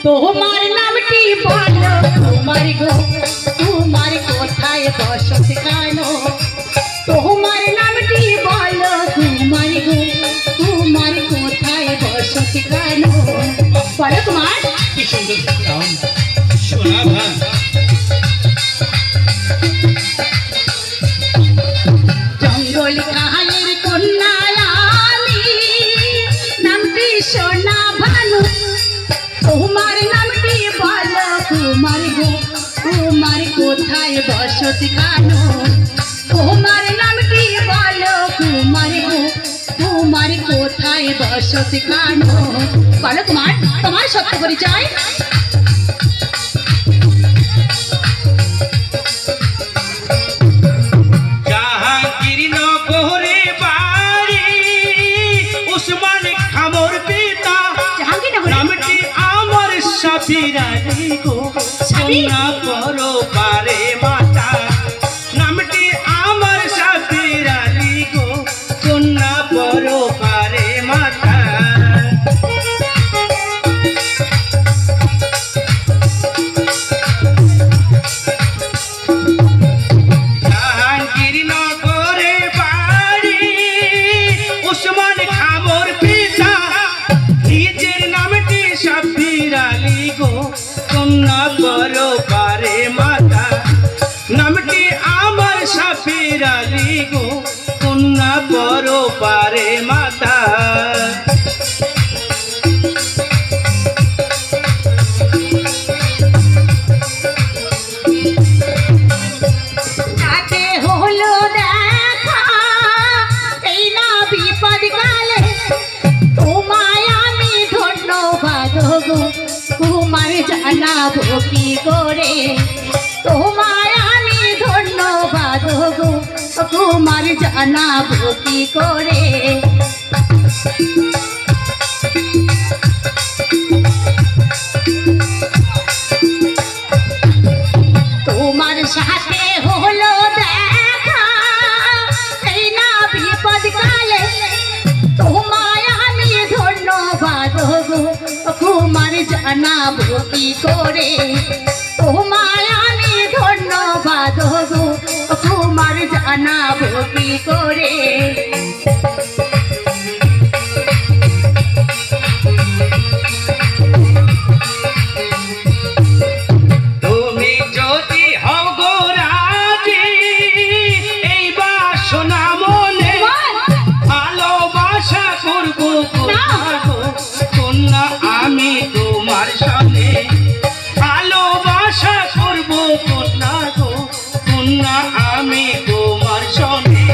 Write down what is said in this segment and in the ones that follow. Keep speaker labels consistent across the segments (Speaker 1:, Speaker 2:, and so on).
Speaker 1: তোমার নামটি বলো তোমার গো, তোমার কোথায় বসতি কেনো? তোমার নামটি বলো তোমার গো, তোমার কোথায় বসতি কেনো? বলো তোমার।
Speaker 2: কি সুন্দর নাম শোনা ভাই।
Speaker 1: জঙ্গল কালের কন্যা আমি, নামটি সোনা ভানু। তোমার নামটি বলো তোমার গো, তোমার কোথায় বসতি কেনো? তোমার নামটি বলো তোমার গো, তোমার কোথায় বসতি কেনো? বলো তোমার, তোমার সত্য পরিচয়।
Speaker 2: জাহাঙ্গীরনগরে বাড়ি, উসমান খামর পিতা। নামটি আমার সাবির আলী গো, সোনা পরো পারে মাতা। নামটি আমার সাবির আলী গো, সোনা পরো পারে মাতা। জাহাঙ্গীরনগরে বাড়ি, উসমান খামর পিতা। নিজের নামটি সাবির আলী গো, সোনা পরো পারে মাতা। নামটি আমার সাবির আলী গো, সোনা পরো পারে মাতা।
Speaker 1: তাকে হলো দেখা এই না বিপদ কালে, তোমায় আমি ধন্যবাদ গো, তোমার জানাবো কি করে? তোমায় আমি ধন্যবাদ গো, তোমার জানাবো কি করে? তোমার সাথে হলো দেখা এই না বিপদ কালে, তোমায় আমি ধন্যবাদ গো, তোমার জানাবো কি করে? তোমায় আমি ধন্যবাদ গো, তোমার জানাবো কি করে?
Speaker 2: তুমি যদি হও গো রাজি, এই বাসনা মনে ভালোবাসা করবো কন্যা আমি তোমার সাথে। ভালোবাসা করবো কন্যা গো, কন্যা আমি তোমার সঙ্গে।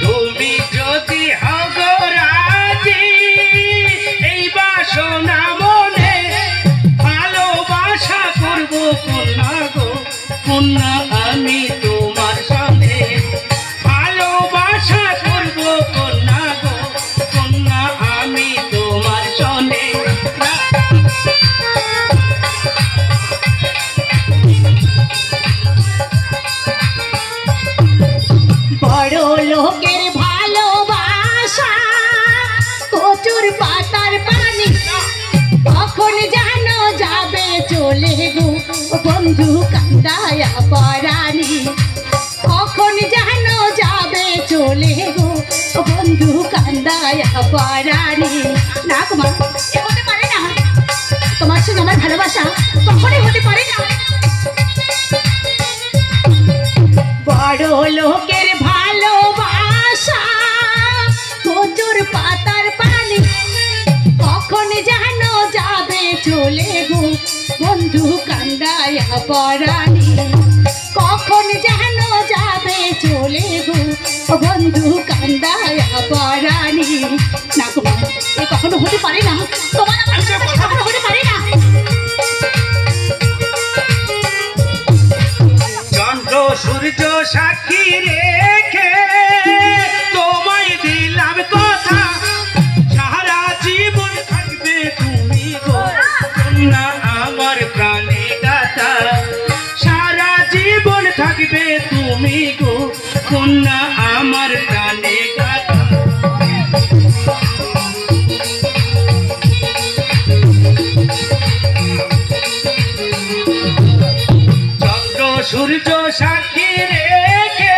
Speaker 2: তুমি যদি হও গো রাজি, এই বাসনা মনে ভালোবাসা করবো কন্যা গো, কন্যা আমি তোমার সঙ্গে। ভালোবাসা করবো কন্যা গো, কন্যা আমি তোমার সঙ্গে।
Speaker 1: বড় লোকের ভালোবাসা কচুর পাতার পানি, কখন যেন যাবে চলে গো বন্ধু কান্দায়া পরানি। কখন যেন যাবে চলে গো বন্ধু কান্দায়া পরানি। না কুমার, এ হতে পারে না, তোমার সঙ্গে আমার ভালোবাসা কখনই হতে পারে না। বড় লোকের ভালোবাসা কচুর পাতার পানি, কখন যেন যাবে চলে গো বন্ধু কান্দায়া পরানি। কখন যেন যাবে চলে গো বন্ধু কান্দায়া পরানি। না কুমার, এ কখনো হতে পারে না, তোমার আমার সাথে কখনো হতে পারে না।
Speaker 2: চন্দ্র সূর্য সাক্ষী রেখে তোমায় দিলাম কথা, সারা জীবন থাকবে তুমি গো কন্যা আমার প্রাণে দাতা। সারা জীবন থাকবে থাকবে তুমি গো কন্যা আমার প্রাণে গাথা। চন্দ্র সূর্য সাক্ষী রেখে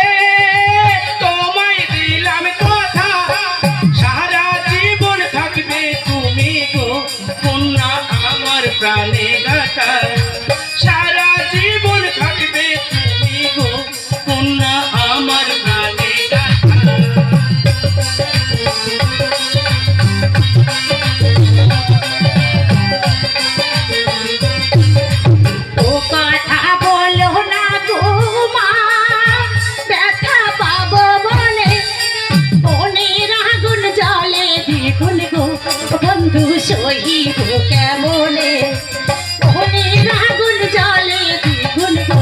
Speaker 2: তোমায় দিলাম কথা, সারা জীবন থাকবে তুমি গো কন্যা আমার প্রাণে গাথা। সারা জীবন থাকবে তুমি গো কন্যা আমার প্রাণে গাথা।
Speaker 1: ও কথা বলো না গো মা, ব্যথা পাবো বলে মনের আগুন জ্বলে দ্বিগুণ গো বন্ধু সহিব কেমনে। মনের আগুন জ্বলে দ্বিগুণ গো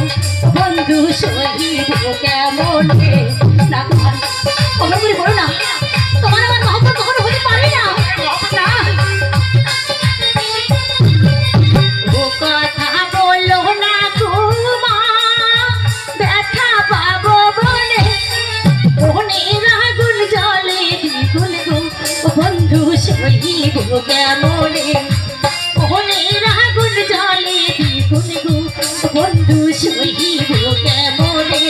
Speaker 1: বন্ধু সহিব কেমনে। না তোমার কখনো করে বলো না, তোমার আমার মহব্বত কখনো হতে পারে না। না ও কথা বলো না গো মা, ব্যথা পাবো বলে মনের আগুন জ্বলে দ্বিগুণ গো বন্ধু সহিব কেমনে। মনের আগুন জ্বলে দ্বিগুণ গো বন্ধু সহিব কেমনে।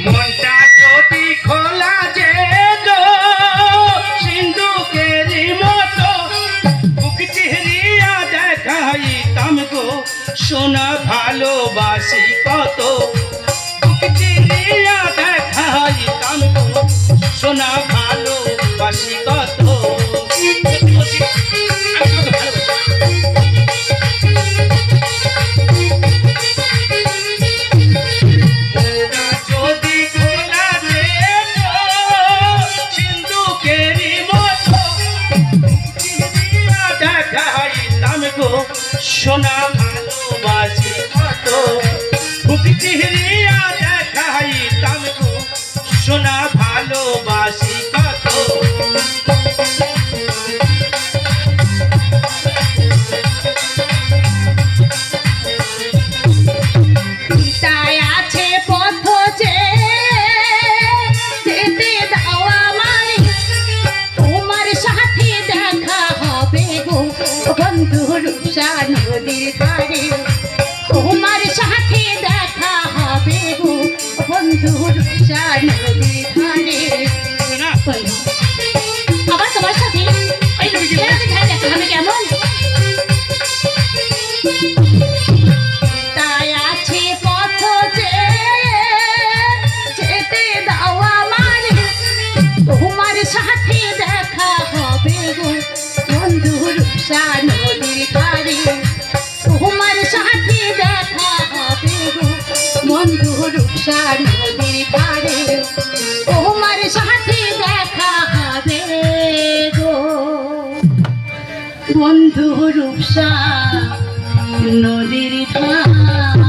Speaker 2: মনটা যদি খোলা যেত সিন্ধুকেরই মতো, বুক চিহরিয়া দেখাইতাম গো সোনা ভালোবাসি কত। বুক চিহরিয়া দেখাইতাম গো সোনা ভালোবাসি কত। যদি খোলা যেত সিন্ধুকেরই মতো, চিহরিয়া দেখাইতাম গো সোনা ভালোবাসি কত। বুক চিহরিয়া দেখাইতাম গো সোনা ভালোবাসি কত।
Speaker 1: চিতায় আছে পথ যে যেতে দাও আমায়, তোমার সাথে দেখা হবে গো বন্ধু রূপসা নদীর ধারে। তোমার সাথে দেখা হবে গো বন্ধু রূপসা নদীর ধারে। আবার তোমার সাথে ওই রূপসার ধারে দেখা হবে কেমন। তাই আছে পথ যে যেতে দাও আমার, তোমার সাথে দেখা হবে গো বন্ধু রূপসা নদীর ধারে। তোমার সাথে দেখা হবে গো বন্ধু রূপসা নদীর ধারে। তোমার সাথে দেখা হবে গো বন্ধু রূপসা নদীর ধারে।